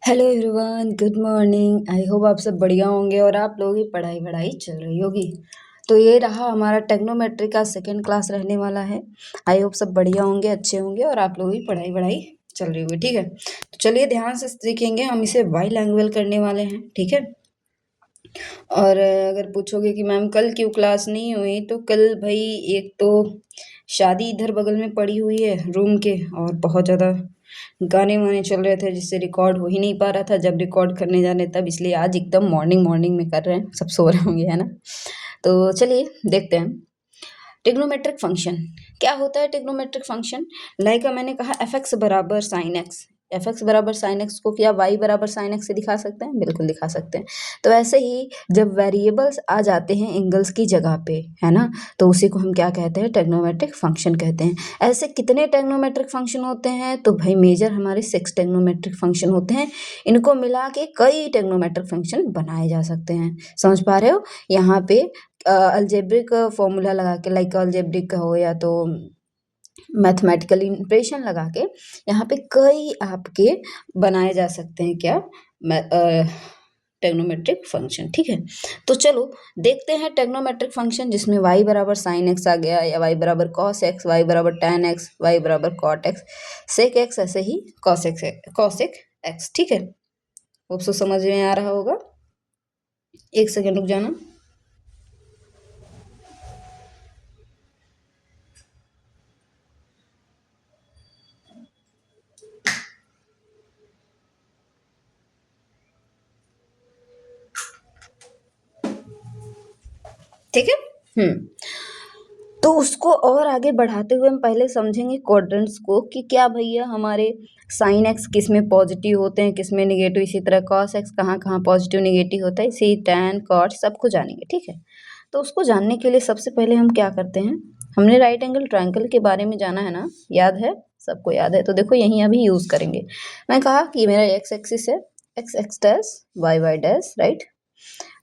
Hello everyone, good morning. I hope आप सब बढ़िया होंगे और आप लोगों की पढ़ाई वढ़ाई चल रही होगी। तो ये रहा हमारा टेक्नोमेट्री का सेकंड क्लास रहने वाला है। आई होप सब बढ़िया होंगे, अच्छे होंगे और आप लोगों की पढ़ाई वढ़ाई चल रही होगी। ठीक है, तो चलिए ध्यान से सीखेंगे। हम इसे वाई लैंग्वेज करने वाले हैं। ठीक है, और अगर पूछोगे कि मैम कल क्यों क्लास नहीं हुई, तो कल भाई एक तो शादी इधर बगल में पड़ी हुई है रूम के, और बहुत ज़्यादा गाने वाने चल रहे थे जिससे रिकॉर्ड हो ही नहीं पा रहा था जब रिकॉर्ड करने जाने तब, इसलिए आज एकदम मॉर्निंग मॉर्निंग में कर रहे हैं। सब सो रहे होंगे, है ना। तो चलिए देखते हैं ट्रिग्नोमेट्रिक फंक्शन क्या होता है। ट्रिग्नोमेट्रिक फंक्शन लाइक मैंने कहा एफ एक्स बराबर साइन एक्स, एफ एक्स बराबर साइन एक्स को क्या वाई बराबर साइन एक्स से दिखा सकते हैं? बिल्कुल दिखा सकते हैं। तो ऐसे ही जब वेरिएबल्स आ जाते हैं एंगल्स की जगह पे, है ना, तो उसी को हम क्या कहते हैं? ट्रिग्नोमेट्रिक फंक्शन कहते हैं। ऐसे कितने ट्रिग्नोमेट्रिक फंक्शन होते हैं? तो भाई मेजर हमारे 6 ट्रिग्नोमेट्रिक फंक्शन होते हैं। इनको मिला के कई ट्रिग्नोमेट्रिक फंक्शन बनाए जा सकते हैं। समझ पा रहे हो? यहाँ पे अलजेब्रिक फॉर्मूला लगा के, लाइक अलजेब्रिक हो या तो मैथमेटिकल इंप्रेशन लगा के यहाँ पे कई आपके बनाए जा सकते हैं क्या? Trigonometric function. ठीक है, तो चलो देखते हैं टेग्नोमेट्रिक फंक्शन जिसमें y बराबर साइन एक्स आ गया, या y बराबर कॉस एक्स, y बराबर टैन एक्स, y बराबर कॉट एक्स, सेक एक्स, ऐसे ही कॉसेक एक्स। ठीक है, होप सो समझ में आ रहा होगा। एक सेकेंड रुक जाना। ठीक है, तो उसको और आगे बढ़ाते हुए हम पहले समझेंगे क्वाड्रेंट्स को कि क्या भैया हमारे साइन एक्स किस में पॉजिटिव होते हैं, किस में निगेटिव, इसी तरह कॉस एक्स कहाँ कहाँ पॉजिटिव निगेटिव होता है, इसी टैन कॉट सबको जानेंगे। ठीक है, तो उसको जानने के लिए सबसे पहले हम क्या करते हैं, हमने राइट एंगल ट्रायंगल के बारे में जाना है ना, याद है? सबको याद है? तो देखो यहीं अभी यूज़ करेंगे। मैं कहा कि ये मेरा एक्स एक्सिस है, X X dash Y Y dash, right.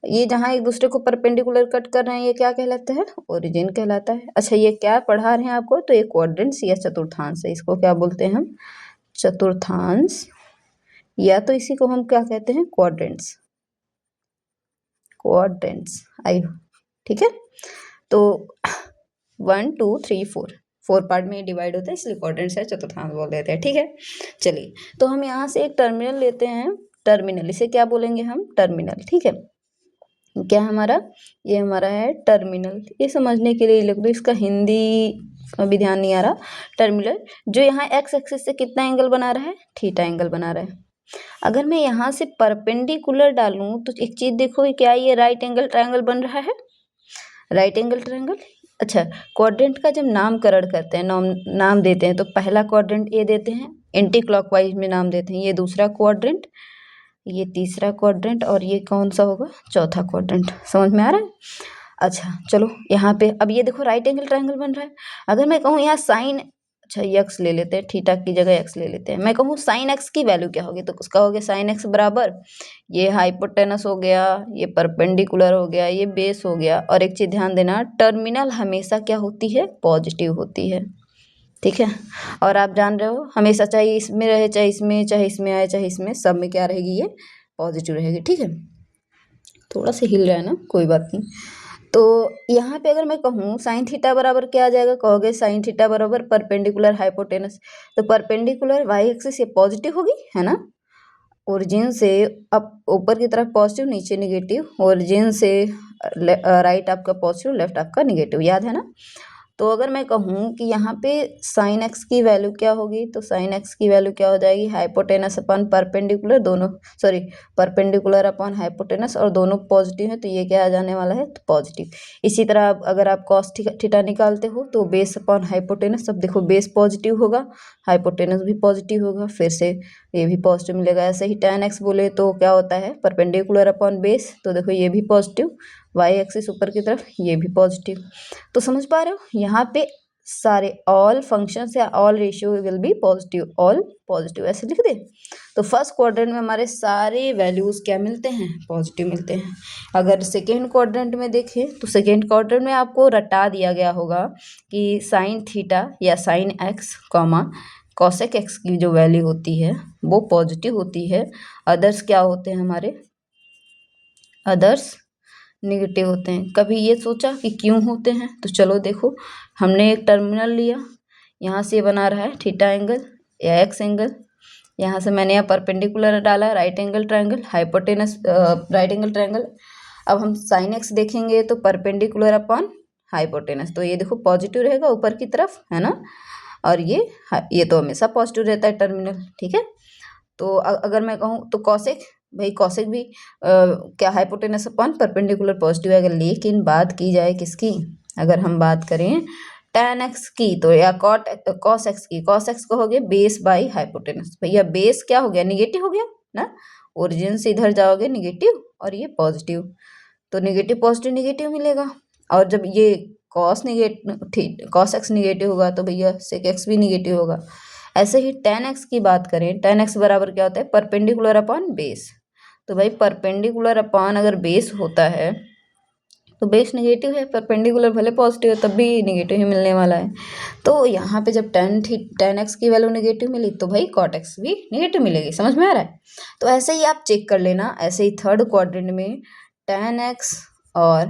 ये जहाँ एक दूसरे को परपेंडिकुलर कट कर रहे हैं, ये क्या कहलाता है? ओरिजिन कहलाता है। अच्छा, ये क्या पढ़ा रहे हैं आपको? तो ये क्वाड्रेंट्स या चतुर्थांश है। इसको क्या बोलते हैं हम? चतुर्थांश, या तो इसी को हम क्या कहते हैं? Quadrants, quadrants. आई, ठीक है। तो 1 2 3 4 पार्ट में डिवाइड होता है, इसलिए क्वाड्रेंट्स है, चतुर्थांश बोल देते हैं। ठीक है, चलिए तो हम यहाँ से एक टर्मिनल लेते हैं। टर्मिनल, इसे क्या बोलेंगे हम? टर्मिनल। ठीक है, क्या हमारा? ये हमारा है टर्मिनल। ये समझने के लिए लिख दो, इसका हिंदी अभी ध्यान नहीं आ रहा। टर्मिनल जो यहाँ एक्स एक्सिस से कितना एंगल बना रहा है? थीटा एंगल बना रहा है। अगर मैं यहाँ से परपेंडिकुलर डालूं तो एक चीज देखो, क्या ये राइट एंगल ट्रायंगल बन रहा है? Right angle triangle. अच्छा, क्वाड्रेंट का जब नामकरण करते हैं, नाम देते हैं, तो पहला क्वाड्रेंट ये देते हैं, एंटी क्लॉकवाइज में नाम देते हैं, ये दूसरा क्वाड्रेंट, ये तीसरा क्वाड्रेंट, और ये कौन सा होगा? चौथा क्वाड्रेंट। समझ में आ रहा है? अच्छा चलो, यहाँ पे अब ये देखो राइट एंगल ट्रायंगल बन रहा है। अगर मैं कहूँ यहाँ साइन, अच्छा एक्स ले लेते हैं, थीटा की जगह एक्स ले लेते हैं। मैं कहूँ साइन एक्स की वैल्यू क्या होगी, तो उसका हो गया साइन एक्स बराबर, ये हाइपोटेनस हो गया, ये परपेंडिकुलर हो गया, ये बेस हो गया। और एक चीज ध्यान देना, टर्मिनल हमेशा क्या होती है? पॉजिटिव होती है। ठीक है, और आप जान रहे हो हमेशा, चाहे इसमें रहे चाहे इसमें, चाहे इसमें आए चाहे इसमें, सब में क्या रहेगी? ये पॉजिटिव रहेगी। ठीक है, थोड़ा सा हिल रहा है ना, कोई बात नहीं। तो यहाँ पे अगर मैं कहूँ साइन थीटा बराबर क्या आ जाएगा? कहोगे साइन थीटा बराबर परपेंडिकुलर हाइपोटेनस, तो परपेंडिकुलर वाई एक्सिस ये पॉजिटिव होगी, है ना। ओरिजिन से अप ऊपर की तरफ पॉजिटिव, नीचे निगेटिव, ओरिजिन से राइट आपका पॉजिटिव, लेफ्ट आपका निगेटिव, याद है ना। तो अगर मैं कहूँ कि यहाँ पे साइन एक्स की वैल्यू क्या होगी, तो साइन एक्स की वैल्यू क्या हो जाएगी? हाइपोटेनस अपॉन परपेंडिकुलर, दोनों सॉरी परपेंडिकुलर अपॉन हाइपोटेनस, और दोनों पॉजिटिव है, तो ये क्या आ जाने वाला है? तो पॉजिटिव। इसी तरह अगर आप कॉस थीटा निकालते हो तो बेस अपॉन हाइपोटेनस, अब देखो बेस पॉजिटिव होगा, हाइपोटेनस भी पॉजिटिव होगा, फिर से ये भी पॉजिटिव मिलेगा। ऐसे ही tan x बोले तो क्या होता है? परपेंडिकुलर अपॉन बेस, तो देखो ये भी पॉजिटिव, y एक्सिस ऊपर की तरफ, ये भी पॉजिटिव। तो समझ पा रहे हो, यहाँ पे सारे ऑल फंक्शंस या all ratio will be positive, all positive, ऐसे लिख दे। तो फर्स्ट क्वाड्रेंट में हमारे सारे वैल्यूज क्या मिलते हैं? पॉजिटिव मिलते हैं। अगर सेकेंड क्वाड्रेंट में देखें तो सेकेंड क्वाड्रेंट में आपको रटा दिया गया होगा कि साइन थीटा या sine x comma cosec x की जो वैल्यू होती है वो पॉजिटिव होती है, अदर्स क्या होते हैं हमारे, अदर्स निगेटिव होते हैं। कभी ये सोचा कि क्यों होते हैं? तो चलो देखो, हमने एक टर्मिनल लिया, यहाँ से बना रहा है थीटा एंगल या एक्स एंगल, यहाँ से मैंने यहाँ परपेंडिकुलर डाला है right angle triangle, hypotenuse right angle triangle. अब हम साइन एक्स देखेंगे तो परपेंडिकुलर अपॉन हाइपोटेनस, तो ये देखो पॉजिटिव रहेगा ऊपर की तरफ, है ना, और ये तो हमेशा पॉजिटिव रहता है टर्मिनल, ठीक है। तो अगर मैं कहूँ तो कॉसेक, भाई कॉसेक भी क्या हाइपोटेनस अपॉन परपेंडिकुलर पॉजिटिव है, लेकिन बात की जाए किसकी, अगर हम बात करें tan एक्स की तो या cos एक्स की, cos एक्स कहोगे बेस बाई हाइपोटेनस, भैया बेस क्या हो गया, निगेटिव हो गया ना, ओरिजिन से इधर जाओगे निगेटिव और ये पॉजिटिव, तो निगेटिव पॉजिटिव निगेटिव मिलेगा, और जब ये cos एक्स निगेटिव होगा तो भैया sec एक्स भी निगेटिव होगा। ऐसे ही tan एक्स की बात करें, tan एक्स बराबर क्या होता है, परपेंडिकुलर अपॉन बेस, तो भाई परपेंडिकुलर अपॉन अगर बेस होता है तो बेस नेगेटिव है, परपेंडिकुलर भले पॉजिटिव है तब भी नेगेटिव ही मिलने वाला है। तो यहाँ पे जब tan एक्स की वैल्यू नेगेटिव मिली तो भाई cot एक्स भी नेगेटिव मिलेगी, समझ में आ रहा है। तो ऐसे ही आप चेक कर लेना, ऐसे ही थर्ड क्वाड्रेंट में tan एक्स और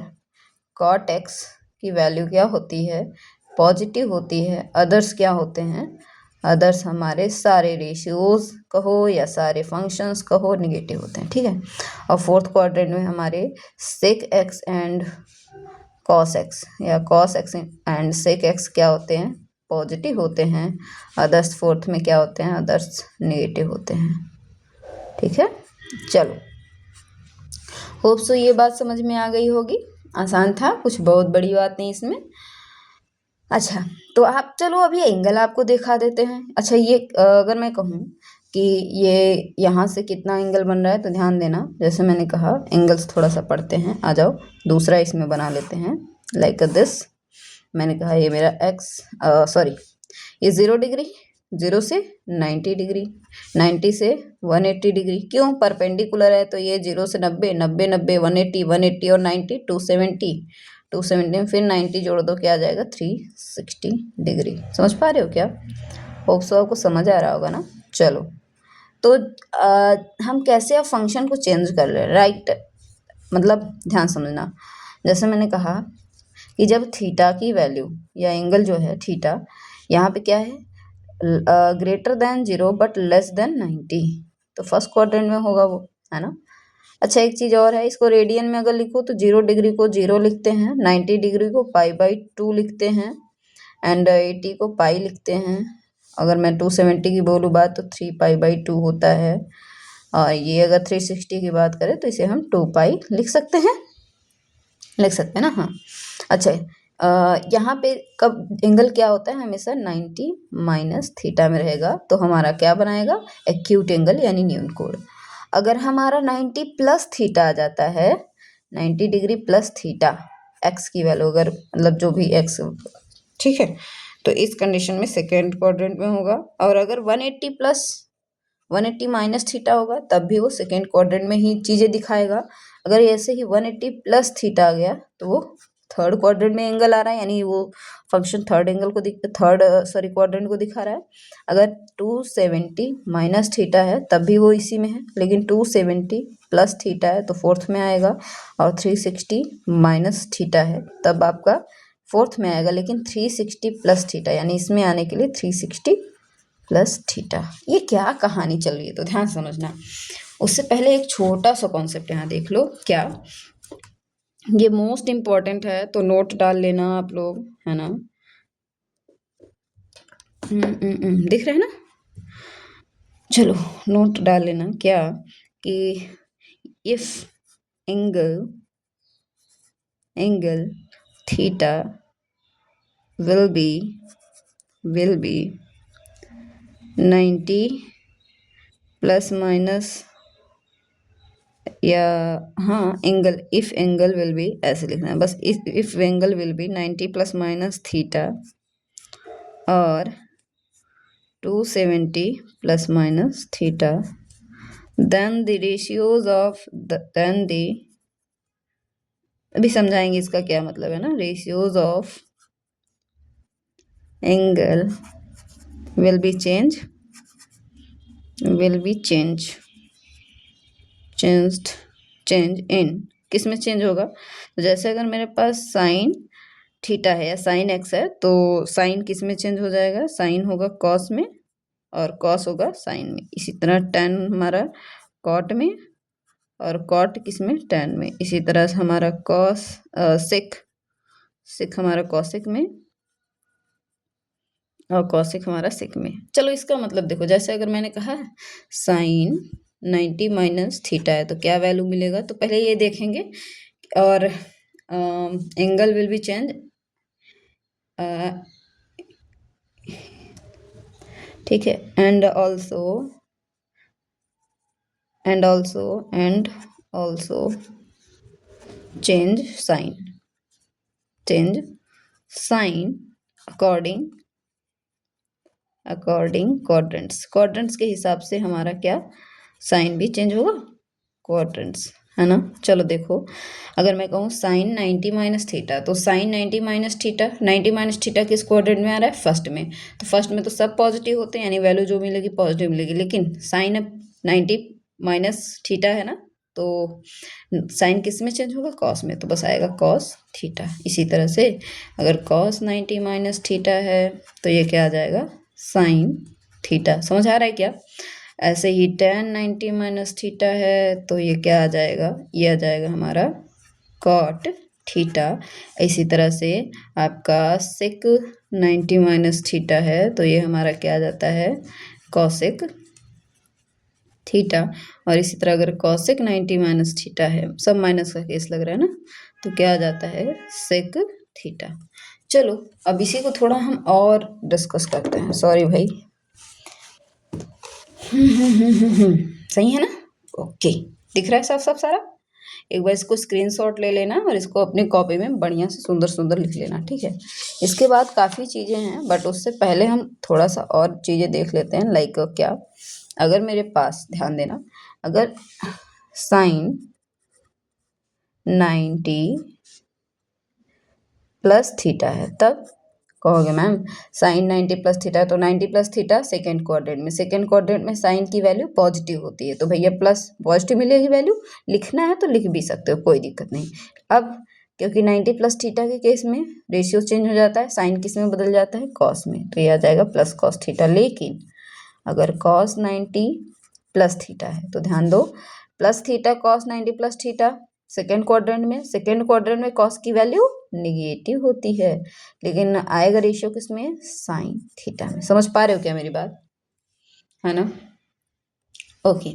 cot एक्स की वैल्यू क्या होती है, पॉजिटिव होती है, अदर्स क्या होते हैं, अदर्स हमारे सारे रेशियोज कहो या सारे फंक्शंस कहो निगेटिव होते हैं, ठीक है। और फोर्थ क्वाड्रेंट में हमारे sec x and cos x या cos x and sec x क्या होते हैं, पॉजिटिव होते हैं, अदर्स फोर्थ में क्या होते हैं, अदर्स नेगेटिव होते हैं, ठीक है। चलो, होप सो ये बात समझ में आ गई होगी, आसान था, कुछ बहुत बड़ी बात नहीं इसमें। अच्छा, तो आप चलो अभी एंगल आपको दिखा देते हैं। अच्छा, ये अगर मैं कहूँ कि ये यहाँ से कितना एंगल बन रहा है तो ध्यान देना, जैसे मैंने कहा एंगल्स थोड़ा सा पढ़ते हैं, आ जाओ दूसरा इसमें बना लेते हैं, लाइक दिस। मैंने कहा ये मेरा सॉरी ये 0 डिग्री, 0 से 90 डिग्री, 90 से 180 डिग्री, क्यों, परपेंडिकुलर है तो ये 0 से 90, 90 90 180, 180 और 90 270, 270 में फिर 90 जोड़ दो क्या आ जाएगा 360 डिग्री। समझ पा रहे हो क्या? होप सो आपको समझ आ रहा होगा ना। चलो, तो हम कैसे अब फंक्शन को चेंज कर ले, राइट, मतलब ध्यान समझना, जैसे मैंने कहा कि जब थीटा की वैल्यू या एंगल जो है थीटा यहाँ पे क्या है, greater than 0 but less than 90, तो फर्स्ट क्वाड्रेंट में होगा वो, है ना। अच्छा, एक चीज़ और है, इसको रेडियन में अगर लिखो तो 0 डिग्री को 0 लिखते हैं, 90 डिग्री को π/2 लिखते हैं, एंड 80 को पाई लिखते हैं। अगर मैं 270 की बोलूँ बात तो 3π/2 होता है, और ये अगर 360 की बात करें तो इसे हम 2π लिख सकते हैं, लिख सकते हैं ना, हाँ। अच्छा, यहाँ पे कब एंगल क्या होता है, हमेशा 90 माइनस थीटा में रहेगा, तो हमारा क्या बनाएगा, एक्यूट एंगल यानी न्यून कोण। अगर हमारा 90 प्लस थीटा आ जाता है, 90 डिग्री प्लस थीटा, एक्स की वैल्यू अगर मतलब जो भी एक्स, ठीक है, तो इस कंडीशन में सेकेंड क्वाड्रेंट में होगा। और अगर 180 प्लस 180 माइनस थीटा होगा तब भी वो सेकेंड क्वाड्रेंट में ही चीज़ें दिखाएगा। अगर ऐसे ही 180 प्लस थीटा आ गया तो वो थर्ड क्वाड्रेंट में एंगल आ रहा है, यानी वो फंक्शन थर्ड क्वाड्रेंट को दिखा रहा है। अगर 270 माइनस थीटा है तब भी वो इसी में है, लेकिन 270 प्लस थीटा है तो फोर्थ में आएगा, और 360 माइनस थीटा है तब आपका फोर्थ में आएगा, लेकिन 360 प्लस थीटा यानी इसमें आने के लिए 360 प्लस थीटा। ये क्या कहानी चल रही है तो ध्यान समझना। उससे पहले एक छोटा सा कॉन्सेप्ट यहाँ देख लो, क्या ये मोस्ट इम्पॉर्टेंट है तो नोट डाल लेना आप लोग, है ना। दिख रहा है ना, चलो नोट डाल लेना, क्या कि if angle theta will be 90 plus minus, या हाँ angle, if angle will be, ऐसे लिखना है बस, if angle will be 90 plus minus theta और 270 plus minus theta, then the ratios of then the, अभी समझाएंगे इसका क्या मतलब है ना, ratios of angle will be change change in, किस में चेंज होगा? तो जैसे अगर मेरे पास साइन थीटा है या साइन एक्स है, तो साइन किस में चेंज हो जाएगा? साइन होगा कॉस में और कॉस होगा साइन में। इसी तरह टेन हमारा कॉट में और कॉट किस में? टेन में। इसी तरह से हमारा कॉस सिक हमारा कॉसिक में और कॉसिक हमारा सिक में। चलो इसका मतलब देखो, जैसे अगर मैंने कहा साइन 90 माइनस थीटा है तो क्या वैल्यू मिलेगा? तो पहले ये देखेंगे और एंगल विल बी चेंज, ठीक है, and also change sign according quadrants के हिसाब से हमारा क्या साइन भी चेंज होगा, क्वाड्रेंट्स, है ना। चलो देखो, अगर मैं कहूँ साइन 90 माइनस थीटा, तो साइन 90 माइनस थीटा किस क्वाड्रेंट में आ रहा है? फर्स्ट में। तो फर्स्ट में तो सब पॉजिटिव होते हैं, यानी वैल्यू जो मिलेगी पॉजिटिव मिलेगी, लेकिन साइन 90 माइनस थीटा है ना, तो साइन किस में चेंज होगा? कॉस में, तो बस आएगा कॉस थीटा। इसी तरह से अगर कॉस 90 माइनस थीटा है तो ये क्या आ जाएगा? Sine theta. समझ आ रहा है क्या? ऐसे ही tan 90 माइनस थीटा है तो ये क्या आ जाएगा? ये आ जाएगा हमारा कॉट थीटा। इसी तरह से आपका सेक 90 माइनस थीटा है तो ये हमारा क्या आ जाता है? Cosec theta. और इसी तरह अगर कॉसेक 90 माइनस थीटा है, सब माइनस का केस लग रहा है ना, तो क्या आ जाता है? Sec theta. चलो अब इसी को थोड़ा हम और डिस्कस करते हैं। सॉरी भाई, सही है ना? ओके, दिख रहा है साफ साफ सारा? एक बार इसको स्क्रीनशॉट ले लेना और इसको अपनी कॉपी में बढ़िया से सुंदर सुंदर लिख लेना, ठीक है। इसके बाद काफ़ी चीज़ें हैं, बट उससे पहले हम थोड़ा सा और चीज़ें देख लेते हैं। लाइक क्या, अगर मेरे पास, ध्यान देना, अगर साइन 90 प्लस थीटा है, तब कहोगे मैम साइन 90 प्लस थीटा है, तो 90 प्लस थीटा सेकेंड क्वाड्रेंट में साइन की वैल्यू पॉजिटिव होती है, तो भैया प्लस पॉजिटिव मिलेगी वैल्यू। लिखना है तो लिख भी सकते हो, कोई दिक्कत नहीं। अब क्योंकि 90 प्लस थीटा के केस में रेशियो चेंज हो जाता है, साइन किस में बदल जाता है? कॉस में, तो ये आ जाएगा प्लस कॉस थीटा। लेकिन अगर कॉस 90 प्लस थीटा है तो ध्यान दो, plus theta cos 90 plus theta second quadrant में कॉस की वैल्यू निगेटिव होती है, लेकिन आएगा रेशियो किसमें? साइन थीटा में। समझ पा रहे हो क्या मेरी बात, है ना? ओके,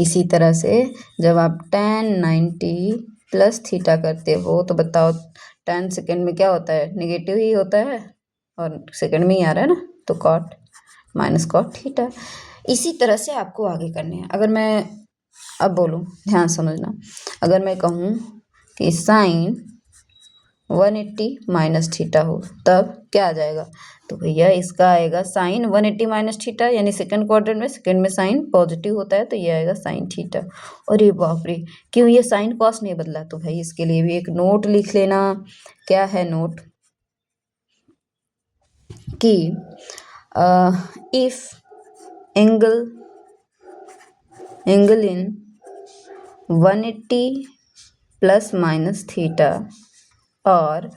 इसी तरह से जब आप tan 90 प्लस थीटा करते हो तो बताओ tan सेकेंड में क्या होता है? निगेटिव ही होता है, और सेकेंड में ही आ रहा है ना, तो कॉट माइनस कॉट थीटा। इसी तरह से आपको आगे करने हैं। अगर मैं अब बोलूँ, ध्यान समझना, अगर मैं कहूँ कि साइन 180 माइनस थीटा हो, तब क्या आ जाएगा? तो भैया इसका आएगा साइन 180 माइनस थीटा, यानी सेकंड क्वाड्रेंट में साइन पॉजिटिव होता है, तो ये आएगा साइन थीटा। अरे बाप रे, क्यों ये साइन कॉस नहीं बदला? तो भाई इसके लिए भी एक नोट लिख लेना। क्या है नोट? कि if angle in 180 plus minus theta और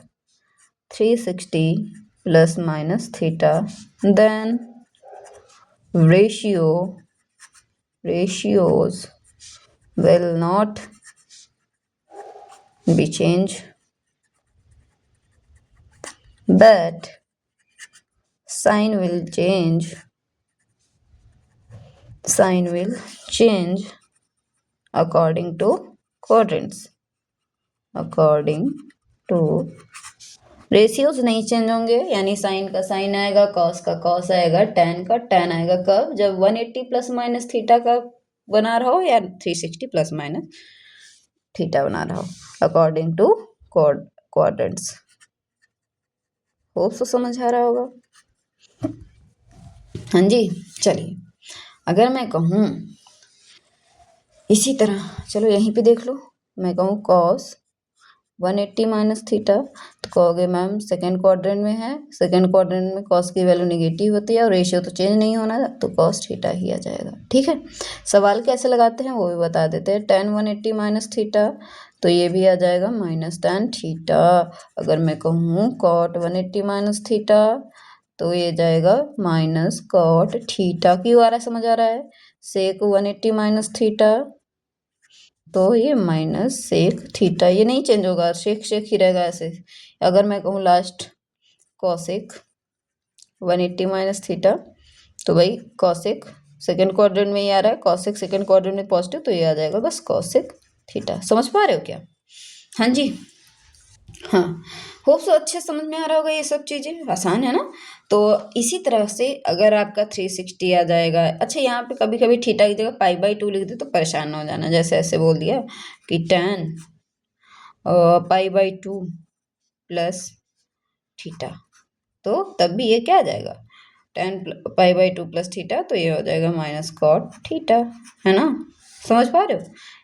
360 plus minus theta, then ratios will not be changed, but sign will change according to quadrants, ratios नहीं चेंज होंगे, यानी साइन का साइन आएगा, कॉस का कॉस आएगा, टेन का टेन आएगा। कब? जब 180 प्लस माइनस थीटा का बना रहा हो या 360 प्लस माइनस थीटा बना रहा हो, अकॉर्डिंग टू क्वाड्रेंट्स। होप तो समझ आ रहा होगा। हाँ जी, चलिए अगर मैं कहूँ इसी तरह, चलो यहीं पे देख लो, मैं कहूँ कॉस 180 माइनस थीटा, तो कहोगे मैम सेकेंड क्वाड्रेंट में है, सेकेंड क्वाड्रेंट में कॉस की वैल्यू नेगेटिव होती है और रेशियो तो चेंज नहीं होना, तो कॉस थीटा ही आ जाएगा। ठीक है, सवाल कैसे लगाते हैं वो भी बता देते हैं। tan 180 माइनस थीटा, तो ये भी आ जाएगा माइनस tan थीटा। अगर मैं कहूँ cot 180 माइनस थीटा, तो ये जाएगा माइनस कॉट थीटा। क्यों आ रहा है, समझ आ रहा है? सेक 180 माइनस थीटा, तो ये माइनस सेक थीटा, ये नहीं चेंज होगा, सेक सेक ही रहेगा ऐसे। अगर मैं कहूँ लास्ट कॉसेक 180 माइनस थीटा, तो भाई कॉसेक सेकेंड क्वाड्रेंट में ही आ रहा है, कॉसेक सेकेंड क्वाड्रेंट में पॉजिटिव, तो ये आ जाएगा बस कॉसेक थीटा। समझ पा रहे हो क्या? हाँ जी, हाँ, होप सो अच्छे समझ में आ रहा होगा, ये सब चीज़ें आसान है ना। तो इसी तरह से अगर आपका 360 आ जाएगा, अच्छा यहाँ पे कभी कभी थीटा की जगह पाई/2 लिख दे तो परेशान ना हो जाना, जैसे ऐसे बोल दिया कि tan पाई/2 प्लस थीटा, तो तब भी ये क्या आ जाएगा, tan पाई/2 प्लस थीटा, तो ये हो जाएगा माइनस कॉट थीटा, है ना। समझ पा रहे हो,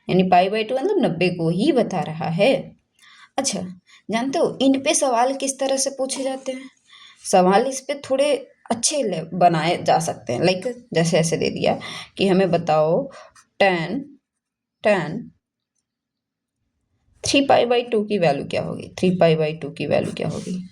यानी पाई/2 मतलब 90 को ही बता रहा है। अच्छा, जानते हो इन पे सवाल किस तरह से पूछे जाते हैं? सवाल इस पे थोड़े अच्छे बनाए जा सकते हैं, लाइक जैसे ऐसे दे दिया कि हमें बताओ tan tan 3π/2 की वैल्यू क्या होगी, 3π/2 की वैल्यू क्या होगी।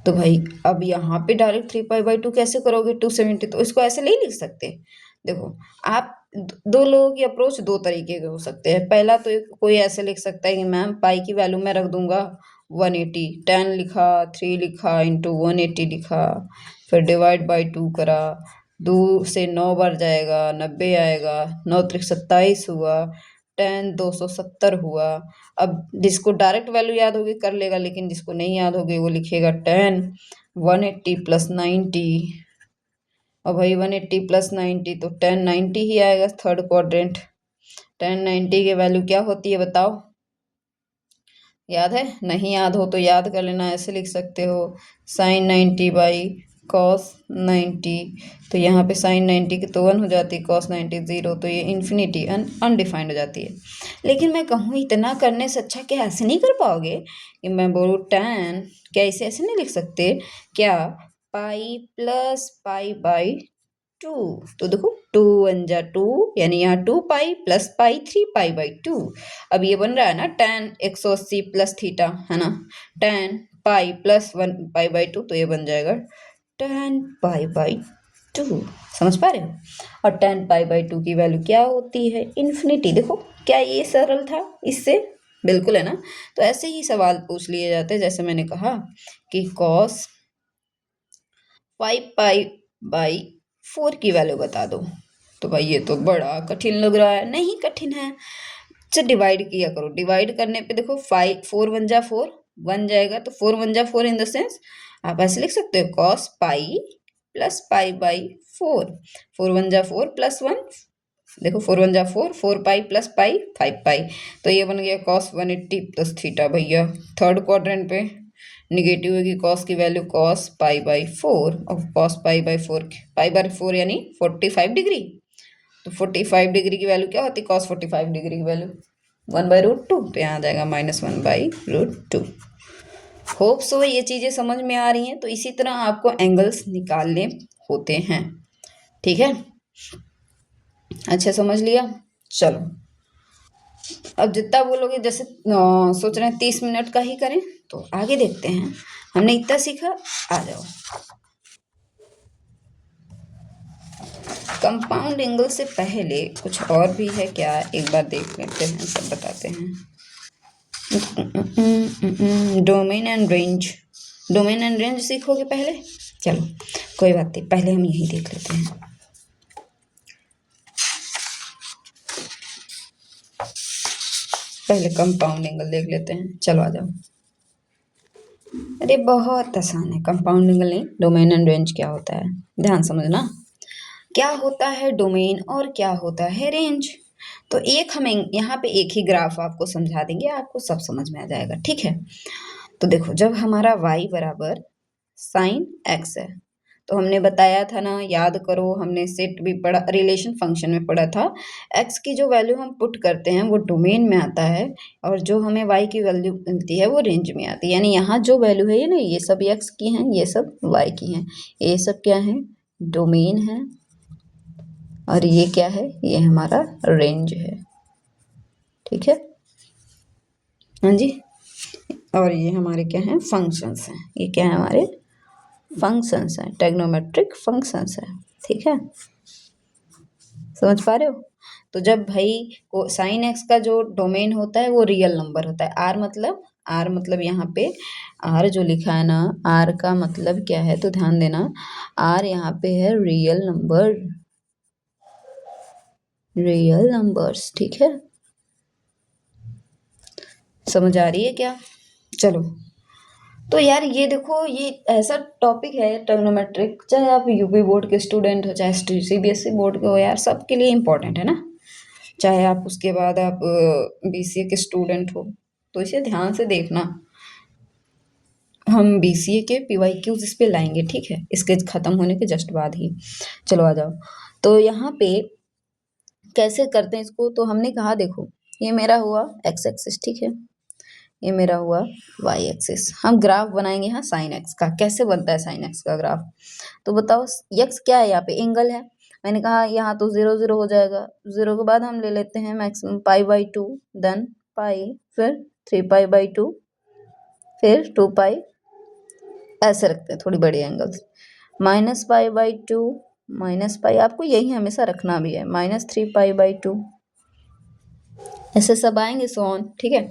तो भाई अब यहाँ पे डायरेक्ट 3π/2 कैसे करोगे, 270, तो इसको ऐसे नहीं लिख सकते। देखो आप दो लोगों की अप्रोच दो तरीके के हो सकते हैं। पहला तो कोई ऐसे लिख सकता है कि मैम पाई की वैल्यू मैं रख दूंगा 180, 10 लिखा, 3 लिखा, इंटू 180 लिखा, फिर डिवाइड बाई 2 करा, 2 से 9 बार जाएगा, 90 आएगा, 9 त्रिक 27 हुआ, 10 270 हुआ। अब जिसको डायरेक्ट वैल्यू याद होगी कर लेगा, लेकिन जिसको नहीं याद होगी वो लिखेगा 10 180 प्लस 90, और भाई 180 प्लस 90 तो 1090 ही आएगा थर्ड क्वाड्रेंट। 1090 की वैल्यू क्या होती है बताओ, याद है? नहीं याद हो तो याद कर लेना, ऐसे लिख सकते हो साइन 90 बाई कॉस 90, तो यहाँ पे साइन 90 की तो 1 हो जाती है, कॉस 90 0, तो ये इन्फिनिटी अनडिफाइंड हो जाती है। लेकिन मैं कहूँ इतना करने से अच्छा क्या ऐसे नहीं कर पाओगे कि मैं बोलूँ tan, क्या इसे ऐसे नहीं लिख सकते क्या, पाई प्लस पाई/2, तो देखो 2 1 जा 2, यानी यहाँ 2π प्लस पाई 3π/2। अब ये बन रहा है ना tan 180 प्लस थीटा, है ना, tan पाई प्लस 1π/2, तो ये बन जाएगा tan पाई/2। समझ पा रहे हो? और tan पाई/2 की वैल्यू क्या होती है, इन्फिनिटी। देखो क्या ये सरल था इससे, बिल्कुल है ना। तो ऐसे ही सवाल पूछ लिए जाते हैं, जैसे मैंने कहा कि cos 5π/4 की वैल्यू बता दो, तो भाई ये तो बड़ा कठिन लग रहा है। नहीं कठिन है, अच्छा डिवाइड किया करो, डिवाइड करने पे देखो 5 4 1 जा 4, 1 जाएगा, तो 4 1 जा 4 इन द सेंस आप ऐसे लिख सकते हो cos पाई प्लस पाई/4, 4 1 जा 4 प्लस 1, देखो 4 1 जा 4, 4π प्लस पाई 5π, तो ये बन गया cos 180 प्लस थीटा। भैया थर्ड क्वाड्रेंट पे निगेटिव होगी कॉस की वैल्यू cos पाई/4, और cos पाई/4 पाई/4 यानी 45 डिग्री, तो 45 डिग्री की वैल्यू क्या होती है, cos 45 डिग्री की वैल्यू 1/√2, तो यहाँ आ जाएगा -1/√2। होप सो ये चीज़ें समझ में आ रही हैं। तो इसी तरह आपको एंगल्स निकालने होते हैं, ठीक है, अच्छा समझ लिया। चलो अब जितना बोलोगे, जैसे सोच रहे हैं 30 मिनट का ही करें, तो आगे देखते हैं। हमने इतना सीखा, आ जाओ। कंपाउंड एंगल से पहले कुछ और भी है क्या, एक बार देख लेते हैं, सब बताते हैं। Domain and range, domain and range सीखोगे पहले, चलो कोई बात नहीं, पहले हम यही देख लेते हैं। पहले कंपाउंड एंगल देख लेते हैं, चलो आ जाओ। अरे बहुत आसान है, कंपाउंड एंगल नहीं, डोमेन एंड रेंज क्या होता है, ध्यान समझना। क्या होता है डोमेन और क्या होता है रेंज, तो एक हम यहाँ पे एक ही ग्राफ आपको समझा देंगे, आपको सब समझ में आ जाएगा, ठीक है। तो देखो जब हमारा y बराबर साइन x है, तो हमने बताया था ना, याद करो, हमने सेट भी पढ़ा, रिलेशन फंक्शन में पढ़ा था। एक्स की जो वैल्यू हम पुट करते हैं वो डोमेन में आता है, और जो हमें वाई की वैल्यू मिलती है वो रेंज में आती है। यानी यहाँ जो वैल्यू है ये सब एक्स की हैं, ये सब वाई की हैं, ये सब क्या है, डोमेन है, और ये क्या है, ये हमारा रेंज है। ठीक है, हाँ जी। और ये हमारे क्या हैं, फंक्शंस हैं। ये क्या है, हमारे फंक्शंस हैं, ट्रिग्नोमेट्रिक फंक्शंस हैं। ठीक है, समझ पा रहे हो। तो जब भाई को साइन एक्स का जो डोमेन होता है वो रियल नंबर होता है। आर मतलब यहाँ पे आर जो लिखा है ना, आर का मतलब क्या है, तो ध्यान देना, आर यहाँ पे है रियल नंबर, रियल नंबर्स। ठीक है, समझ आ रही है क्या। चलो, तो यार ये देखो, ये ऐसा टॉपिक है ट्रिग्नोमेट्रिक, चाहे आप यूपी बोर्ड के स्टूडेंट हो, चाहे सीबीएसई बोर्ड के हो, यार सबके लिए इम्पोर्टेंट है ना। चाहे आप उसके बाद आप बीसीए के स्टूडेंट हो, तो इसे ध्यान से देखना। हम बीसीए के पीवाईक्यूज इस पे लाएंगे, ठीक है, इसके खत्म होने के जस्ट बाद ही। चलो आ जाओ। तो यहाँ पे कैसे करते हैं इसको, तो हमने कहा देखो, ये मेरा हुआ एक्स एक्सिस, ठीक है, ये मेरा हुआ वाई एक्सिस। हम ग्राफ बनाएंगे यहाँ साइन एक्स का। कैसे बनता है साइन एक्स का ग्राफ, तो बताओ, एक्स क्या है, यहाँ पे एंगल है। मैंने कहा यहाँ तो 0 0 हो जाएगा, 0 के बाद हम ले लेते हैं मैक्सिमम पाई/2, देन पाई, फिर 3 पाई/2, फिर 2 पाई, ऐसे रखते हैं थोड़ी बड़ी एंगल्स। -पाई/2, -पाई, आपको यही हमेशा रखना भी है, -3 पाई/2, ऐसे सब आएंगे सो ऑन। ठीक है,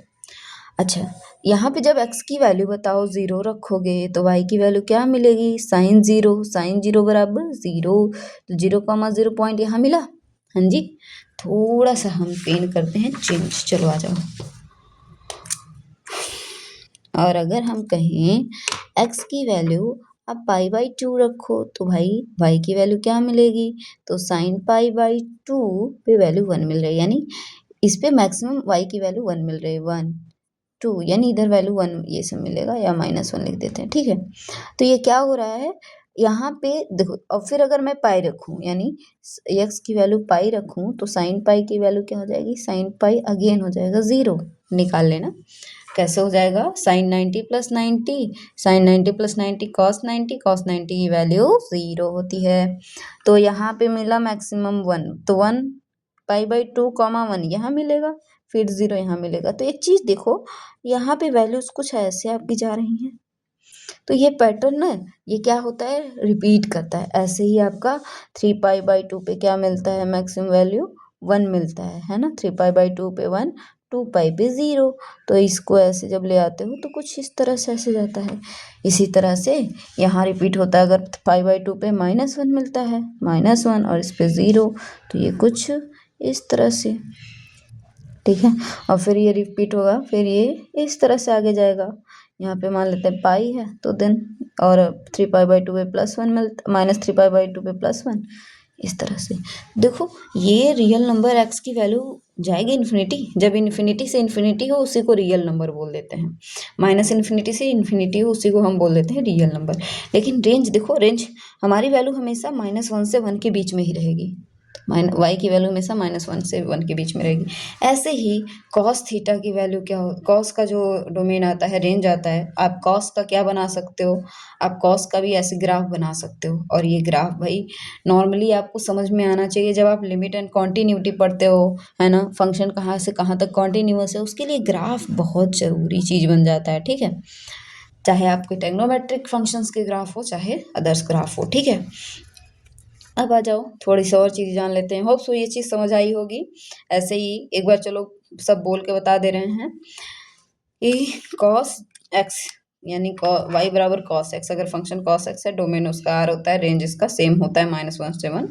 अच्छा, यहाँ पे जब x की वैल्यू बताओ 0 रखोगे तो y की वैल्यू क्या मिलेगी, sin 0 बराबर 0, तो 0,0 पॉइंट यहाँ मिला। हाँ जी, थोड़ा सा हम पेन करते हैं चेंज, चलो आ जाओ। और अगर हम कहें x की वैल्यू अब पाई/2 रखो, तो भाई y की वैल्यू क्या मिलेगी, तो sin पाई/2 पे वैल्यू 1 मिल रही है, यानी इस पे मैक्सिमम y की वैल्यू 1 मिल रही है, 1 2, यानी इधर वैल्यू 1 ये सब मिलेगा, या -1 लिख देते हैं। ठीक है, तो ये क्या हो रहा है यहाँ पे देखो, और फिर अगर मैं पाई रखूँ, यानी x की वैल्यू पाई रखूँ, तो साइन पाई की वैल्यू क्या हो जाएगी, साइन पाई अगेन हो जाएगा 0, निकाल लेना कैसे हो जाएगा, साइन 90 + 90, साइन 90 + 90 कॉस 90, कॉस 90 की वैल्यू 0 होती है। तो यहाँ पे मिला मैक्सिमम 1, तो 1 पाई/2, 1 यहाँ मिलेगा, फिर 0 यहाँ मिलेगा। तो एक चीज़ देखो, यहाँ पे वैल्यूज कुछ ऐसे आपकी जा रही हैं, तो ये पैटर्न ना, ये क्या होता है, रिपीट करता है। ऐसे ही आपका 3 पाई/2 पे क्या मिलता है, मैक्सिमम वैल्यू 1 मिलता है ना, 3 पाई/2 पे 1, 2 पाई पे 0। तो इसको ऐसे जब ले आते हो तो कुछ इस तरह से ऐसे जाता है। इसी तरह से यहाँ रिपीट होता है, अगर पाई/2 पे -1 मिलता है, -1, और इस पे 0, तो ये कुछ इस तरह से। ठीक है, और फिर ये रिपीट होगा, फिर ये इस तरह से आगे जाएगा। यहाँ पे मान लेते हैं पाई है, तो देन, और 3 पाई/2 पे +1 मिलता, -3 पाई/2 पे +1, इस तरह से। देखो, ये रियल नंबर x की वैल्यू जाएगी इन्फिनिटी, जब इन्फिनिटी से इन्फिनिटी हो उसी को रियल नंबर बोल देते हैं, -इन्फिनिटी से इन्फिनिटी हो उसी को हम बोल देते हैं रियल नंबर। लेकिन रेंज देखो, रेंज हमारी वैल्यू हमेशा -1 से 1 के बीच में ही रहेगी, y की वैल्यू हमेशा -1 से 1 के बीच में रहेगी। ऐसे ही कॉस थीटा की वैल्यू क्या हो, कॉस का जो डोमेन आता है, रेंज आता है, आप कॉस का क्या बना सकते हो, आप कॉस का भी ऐसे ग्राफ बना सकते हो। और ये ग्राफ भाई नॉर्मली आपको समझ में आना चाहिए, जब आप लिमिट एंड कॉन्टिन्यूटी पढ़ते हो, है ना, फंक्शन कहाँ से कहाँ तक कॉन्टिन्यूअस है, उसके लिए ग्राफ बहुत ज़रूरी चीज़ बन जाता है। ठीक है, चाहे आपके ट्रिग्नोमेट्रिक फंक्शंस के ग्राफ हो, चाहे अदर्स ग्राफ हो। ठीक है, अब आ जाओ, थोड़ी सी और चीज़ जान लेते हैं। होप सो ये चीज़ समझ आई होगी। ऐसे ही एक बार चलो सब बोल के बता दे रहे हैं कि कॉस एक्स, यानी वाई बराबर कॉस एक्स, अगर फंक्शन कॉस एक्स है, डोमेन उसका आर होता है, रेंज इसका सेम होता है -1 से 1।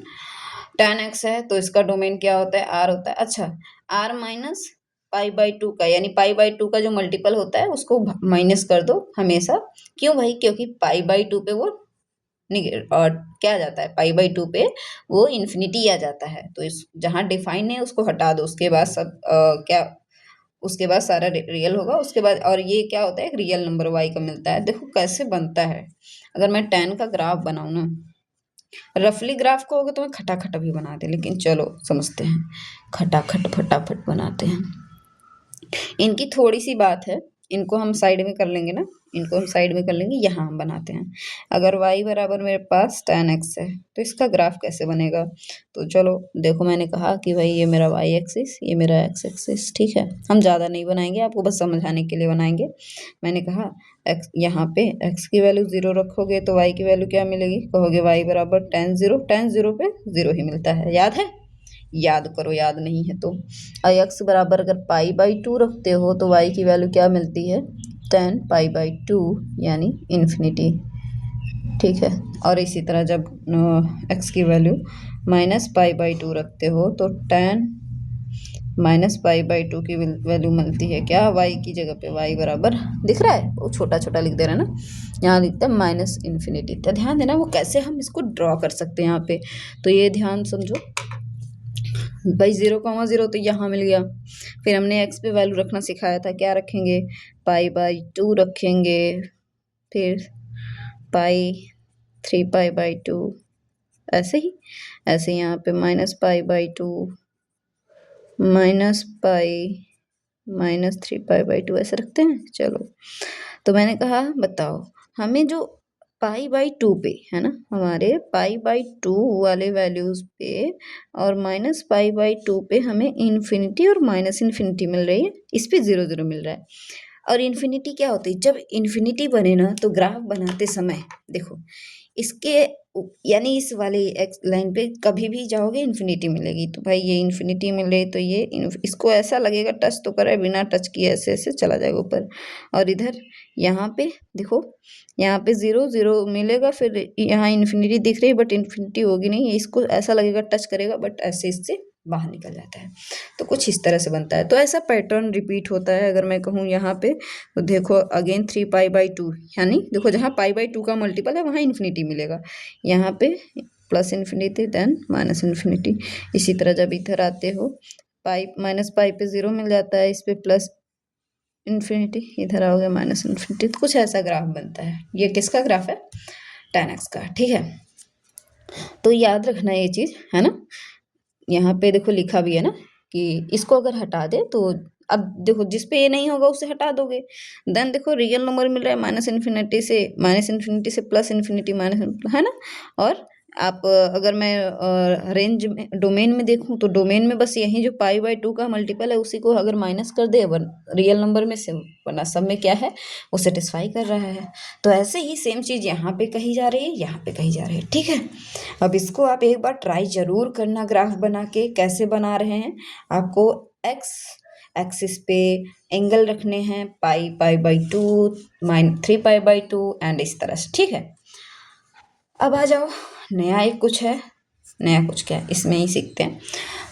tan एक्स है तो इसका डोमेन क्या होता है, आर होता है। अच्छा, आर माइनस पाई/2 का, यानी पाई/2 का जो मल्टीपल होता है उसको माइनस कर दो हमेशा। क्यों भाई, क्योंकि पाई/2 पे वो और क्या आ जाता है, पाई/2 पे वो इन्फिनिटी आ जाता है। तो इस जहाँ डिफाइन है उसको हटा दो, उसके बाद सब क्या, उसके बाद सारा रियल होगा। उसके बाद और ये क्या होता है, एक रियल नंबर वाई का मिलता है। देखो कैसे बनता है, अगर मैं tan का ग्राफ बनाऊँ ना, रफली ग्राफ को होगा तो मैं खटाखट भी बना दे, लेकिन चलो समझते हैं, खटाखट फटाफट बनाते हैं। इनकी थोड़ी सी बात है, इनको हम साइड में कर लेंगे ना, इनको हम साइड में कर लेंगे। यहाँ हम बनाते हैं, अगर y बराबर मेरे पास tan x है तो इसका ग्राफ कैसे बनेगा। तो चलो देखो, मैंने कहा कि भाई ये मेरा y एक्सिस, ये मेरा x एक्सिस, ठीक है। हम ज़्यादा नहीं बनाएंगे, आपको बस समझाने के लिए बनाएंगे। मैंने कहा x, यहाँ पे x की वैल्यू 0 रखोगे तो y की वैल्यू क्या मिलेगी, कहोगे y बराबर tan 0, tan 0 पे 0 ही मिलता है, याद है, याद करो, याद नहीं है तो। आई एक्स बराबर अगर पाई बाई 2 रखते हो तो y की वैल्यू क्या मिलती है, tan पाई बाई 2 यानी इन्फिनिटी, ठीक है। और इसी तरह जब x की वैल्यू माइनस पाई बाई 2 रखते हो तो tan माइनस पाई बाई 2 की वैल्यू मिलती है क्या, y की जगह पे y बराबर, दिख रहा है वो छोटा छोटा लिख दे रहे हैं ना, यहाँ लिखते हैं माइनस इन्फिनिटी। तो ध्यान देना वो कैसे हम इसको ड्रॉ कर सकते हैं यहाँ पे, तो ये ध्यान समझो भाई। 0,0 तो यहाँ मिल गया, फिर हमने x पे वैल्यू रखना सिखाया था, क्या रखेंगे, पाई बाई 2 रखेंगे, फिर पाई 3 पाई बाई 2, ऐसे ही ऐसे यहाँ पे minus pi by 2, minus pi, minus 3 pi by 2 ऐसे रखते हैं। चलो तो मैंने कहा बताओ, हमें जो पाई बाई 2 पे है ना, हमारे पाई बाई 2 वाले वैल्यूज पे और माइनस पाई बाई 2 पे हमें इन्फिनिटी और माइनस इन्फिनिटी मिल रही है, इस पे 0 0 मिल रहा है। और इन्फिनिटी क्या होती है, जब इन्फिनिटी बने ना तो ग्राफ बनाते समय देखो इसके यानी इस वाले एक्स लाइन पे कभी भी जाओगे इन्फिनिटी मिलेगी, तो भाई ये इन्फिनिटी मिले तो ये इसको ऐसा लगेगा टच तो करे, बिना टच किए ऐसे ऐसे चला जाएगा ऊपर। और इधर यहाँ पे देखो, यहाँ पे 0 0 मिलेगा, फिर यहाँ इन्फिनिटी दिख रही है बट इन्फिनिटी होगी नहीं, इसको ऐसा लगेगा टच करेगा बट ऐसे इससे बाहर निकल जाता है। तो कुछ इस तरह से बनता है, तो ऐसा पैटर्न रिपीट होता है। अगर मैं कहूँ यहाँ पे तो देखो अगेन 3 पाई बाई 2, यानी देखो जहाँ पाई बाई 2 का मल्टीपल है वहाँ इन्फिनिटी मिलेगा, यहाँ पे plus infinity then minus infinity. इसी तरह जब इधर आते हो पाई माइनस पाई पे 0 मिल जाता है, इस पे प्लस इन्फिनिटी, इधर आओगे माइनस इन्फिनिटी, तो कुछ ऐसा ग्राफ बनता है। ये किसका ग्राफ है, tan x का, ठीक है। तो याद रखना ये चीज़ है ना, यहाँ पे देखो लिखा भी है ना कि इसको अगर हटा दे तो अब देखो जिस पे ये नहीं होगा उसे हटा दोगे, देन देखो रियल नंबर मिल रहा है माइनस इन्फिनिटी से प्लस इन्फिनिटी माइनस, है ना। और आप अगर मैं रेंज में डोमेन में देखूं तो डोमेन में बस यही जो पाई बाई 2 का मल्टीपल है उसी को अगर माइनस कर दे रियल नंबर में से, वरना सब में क्या है वो सेटिस्फाई कर रहा है। तो ऐसे ही सेम चीज़ यहाँ पे कही जा रही है, यहाँ पे कही जा रही है, ठीक है। अब इसको आप एक बार ट्राई जरूर करना, ग्राफ बना के कैसे बना रहे हैं। आपको एक्स एक्सिस पे एंगल रखने हैं pi pi by 2 3 pi by 2 and इस तरह से, ठीक है। अब आ जाओ, नया एक कुछ है, नया कुछ क्या है इसमें ही सीखते हैं,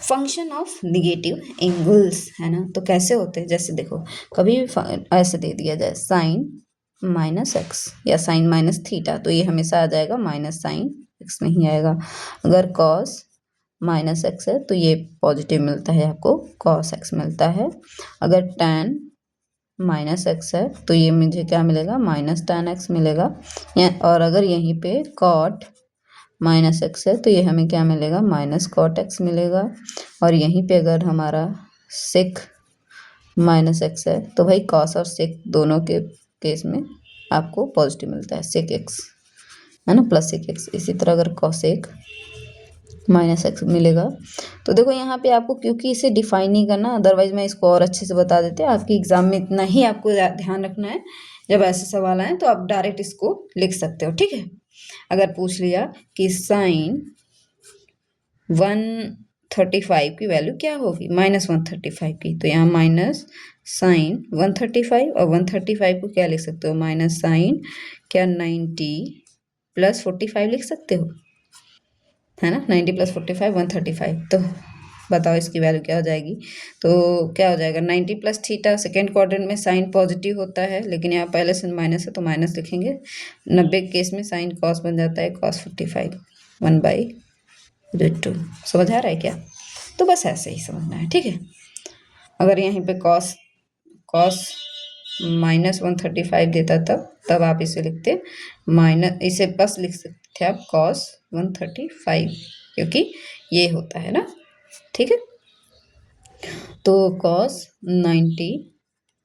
फंक्शन ऑफ निगेटिव एंगल्स, है ना। तो कैसे होते हैं, जैसे देखो कभी ऐसे दे दिया जाए साइन माइनस एक्स या साइन माइनस थीटा, तो ये हमेशा आ जाएगा माइनस साइन एक्स में ही आएगा। अगर कॉस माइनस एक्स है तो ये पॉजिटिव मिलता है, आपको कॉस एक्स मिलता है। अगर tan माइनस एक्स है तो ये मुझे क्या मिलेगा, माइनस tan एक्स मिलेगा। और अगर यहीं पे कॉट माइनस एक्स है तो ये हमें क्या मिलेगा, माइनस कॉट एक्स मिलेगा। और यहीं पे अगर हमारा सेक माइनस एक्स है तो भाई कॉस और सेक दोनों के केस में आपको पॉजिटिव मिलता है, सेक एक्स, है ना, प्लस सेक एक्स। इसी तरह अगर कॉसेक माइनस एक्स मिलेगा। तो देखो यहाँ पे आपको क्योंकि इसे डिफाइन नहीं करना, अदरवाइज मैं इसको और अच्छे से बता देते। आपकी एग्जाम में इतना ही आपको ध्यान रखना है, जब ऐसे सवाल आए तो आप डायरेक्ट इसको लिख सकते हो, ठीक है। अगर पूछ लिया कि साइन 135 की वैल्यू क्या होगी, -135 की, तो यहाँ माइनस साइन 135 और 135 को क्या लिख सकते हो, माइनस साइन क्या 90 प्लस 45 लिख सकते हो, है ना। 90 प्लस 45 135, तो बताओ इसकी वैल्यू क्या हो जाएगी। तो क्या हो जाएगा 90 प्लस थीटा, सेकेंड क्वाड्रेंट में साइन पॉजिटिव होता है लेकिन यहाँ पहले से माइनस है तो माइनस लिखेंगे। 90 केस में साइन कॉस बन जाता है कॉस 45 1/√2। समझ आ रहा है क्या, तो बस ऐसे ही समझना है, ठीक है। अगर यहीं पे कॉस कॉस -135 देता तब आप इसे लिखते माइनस, इसे प्लस लिख सकते थे आप कॉस 135, क्योंकि ये होता है ना, ठीक है। तो cos 90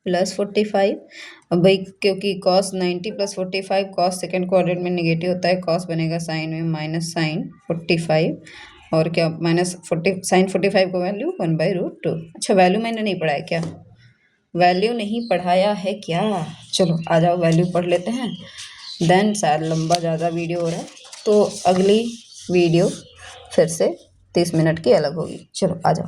प्लस 45, अब भाई क्योंकि cos 90 plus 45 cos second quadrant में नेगेटिव होता है, cos बनेगा साइन में माइनस साइन 45 और क्या माइनस 40 साइन 45 को वैल्यू 1/√2। अच्छा वैल्यू मैंने नहीं पढ़ाया क्या, वैल्यू नहीं पढ़ाया है क्या, चलो आ जाओ वैल्यू पढ़ लेते हैं। देन शायद लंबा ज़्यादा वीडियो हो रहा है, तो अगली वीडियो फिर से 30 मिनट की अलग होगी। चलो आ जाओ,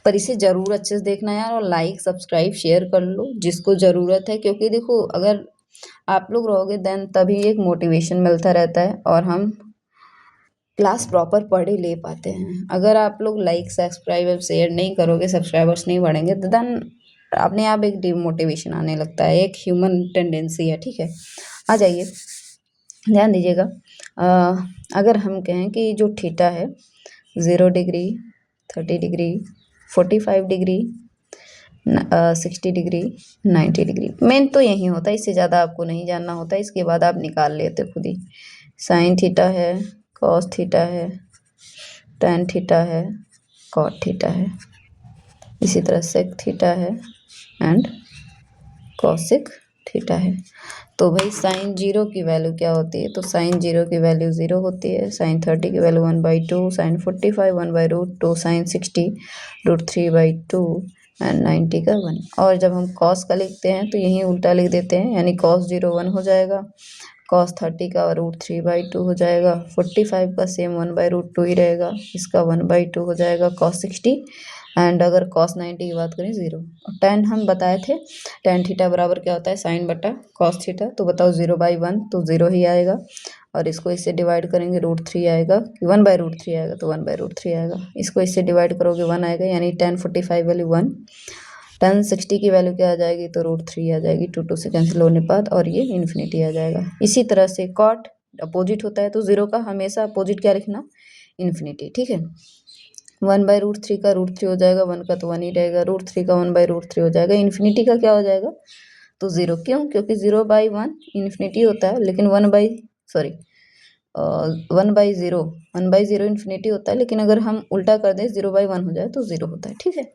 पर इसे ज़रूर अच्छे से देखना यार, और लाइक सब्सक्राइब शेयर कर लो जिसको ज़रूरत है, क्योंकि देखो अगर आप लोग रहोगे देन तभी एक मोटिवेशन मिलता रहता है और हम क्लास प्रॉपर पढ़ ही ले पाते हैं। अगर आप लोग लाइक सब्सक्राइब शेयर नहीं करोगे, सब्सक्राइबर्स नहीं बढ़ेंगे, तो देन अपने आप एक डिमोटिवेशन आने लगता है, एक ह्यूमन टेंडेंसी है, ठीक है। आ जाइए, ध्यान दीजिएगा। अगर हम कहें कि जो थीटा है 0 degree, 30 degree, 45 degree, 60 degree, 90 degree, main तो यही होता है, इससे ज़्यादा आपको नहीं जानना होता है, इसके बाद आप निकाल लेते खुद ही। साइन थीटा है, कॉस थीटा है, टैन थीटा है, कॉट थीटा है, इसी तरह सेक थीटा है एंड कॉसिक थीटा है। तो भाई साइन 0 की वैल्यू क्या होती है, तो साइन 0 की वैल्यू 0 होती है, साइन 30 की वैल्यू 1/2, साइन 45 1/√2, साइन 60 √3/2 एंड 90 का 1। और जब हम कॉस का लिखते हैं तो यहीं उल्टा लिख देते हैं, यानी कॉस 0 1 हो जाएगा, कॉस 30 का √3/2 हो जाएगा, 45 का सेम 1/√2 ही रहेगा, इसका 1/2 हो जाएगा, कॉस 60 एंड अगर कॉस 90 की बात करें 0। और टेन हम बताए थे, टेन थीटा बराबर क्या होता है, साइन बटा कॉस थीटा, तो बताओ 0/1 तो 0 ही आएगा, और इसको इससे डिवाइड करेंगे √3 आएगा, 1/√3 आएगा तो 1/√3 आएगा, इसको इससे डिवाइड करोगे 1 आएगा, यानी टेन 45 वैल्यू 1, टेन 60 की वैल्यू क्या आ जाएगी, तो √3 आ जाएगी, 2 से कैंसिल होने बाद, और ये इन्फिनिटी आ जाएगा। इसी तरह से कॉट अपोजिट होता है, तो 0 का हमेशा अपोजिट क्या लिखना, इन्फिनिटी, ठीक है। 1/√3 का √3 हो जाएगा, 1 का तो 1 ही रहेगा, √3 का 1/√3 हो जाएगा, इन्फिनिटी का क्या हो जाएगा, तो 0। क्यों, क्योंकि 0/1 इन्फिनिटी होता है, लेकिन 1/0 1/0 इन्फिनिटी होता है, लेकिन अगर हम उल्टा कर दें 0/1 हो जाए तो 0 होता है, ठीक है।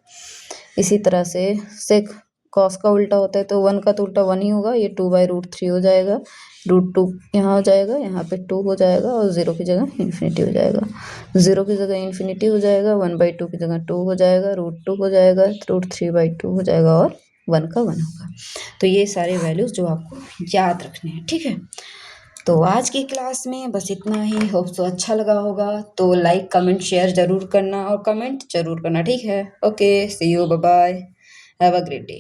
इसी तरह से सेक कॉस का उल्टा होता है, तो 1 का तो उल्टा 1 ही होगा, ये 2/√3 हो जाएगा, √2 यहाँ हो जाएगा, यहाँ पे 2 हो जाएगा, और 0 की जगह इन्फिनिटी हो जाएगा, 0 की जगह इन्फिनिटी हो जाएगा, 1/2 की जगह 2 हो जाएगा, √2 हो जाएगा, √3/2 हो जाएगा, और 1 का 1 होगा। तो ये सारे वैल्यूज़ जो आपको याद रखने हैं, ठीक है। तो आज की क्लास में बस इतना ही, होप सो अच्छा लगा होगा, तो लाइक कमेंट शेयर ज़रूर करना और कमेंट ज़रूर करना, ठीक है। Okay, see you, bye bye, have a great day.